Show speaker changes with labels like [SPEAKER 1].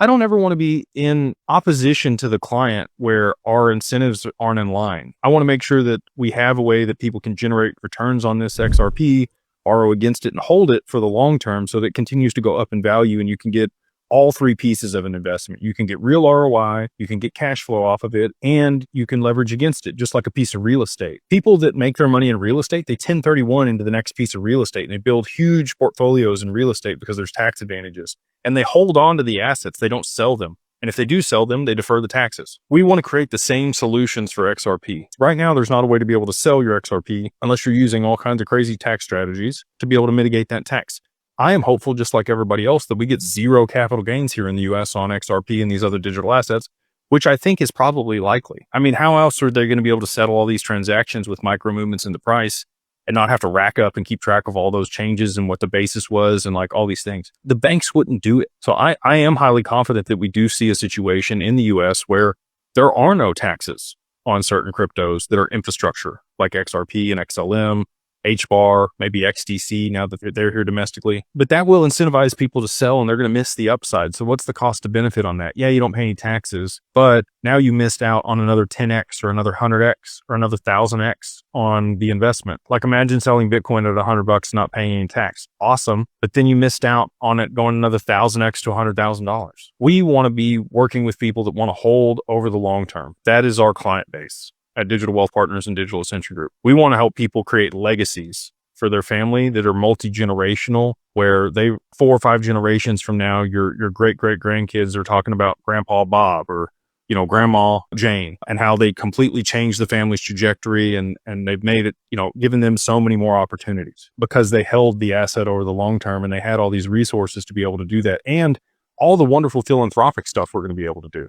[SPEAKER 1] I don't ever want to be in opposition to the client where our incentives aren't in line. I want to make sure that we have a way that people can generate returns on this XRP, borrow against it, and hold it for the long term so that it continues to go up in value and you can get all three pieces of an investment. You can get real ROI, you can get cash flow off of it, and you can leverage against it, just like a piece of real estate. People that make their money in real estate, they 1031 into the next piece of real estate, and they build huge portfolios in real estate because there's tax advantages. And they hold on to the assets, they don't sell them. And if they do sell them, they defer the taxes. We want to create the same solutions for XRP. Right now, there's not a way to be able to sell your XRP unless you're using all kinds of crazy tax strategies to be able to mitigate that tax. I am hopeful, just like everybody else, that we get zero capital gains here in the US on XRP and these other digital assets, which I think is probably likely. I mean, how else are they going to be able to settle all these transactions with micro movements in the price and not have to rack up and keep track of all those changes and what the basis was and like all these things? The banks wouldn't do it. So I am highly confident that we do see a situation in the US where there are no taxes on certain cryptos that are infrastructure like XRP and XLM, HBAR, maybe XDC now that they're here domestically. But that will incentivize people to sell and they're going to miss the upside. So what's the cost to benefit on that? Yeah, you don't pay any taxes, but now you missed out on another 10x or another 100x or another 1000x on the investment. Like imagine selling Bitcoin at $100, not paying any tax. Awesome. But then you missed out on it going another 1000x to $100,000. We want to be working with people that want to hold over the long term. That is our client base at Digital Wealth Partners and Digital Ascension Group. We want to help people create legacies for their family that are multi-generational, where they 4 or 5 generations from now, your great-great-grandkids are talking about Grandpa Bob or, Grandma Jane and how they completely changed the family's trajectory and they've made it, given them so many more opportunities because they held the asset over the long term and they had all these resources to be able to do that. And all the wonderful philanthropic stuff we're going to be able to do.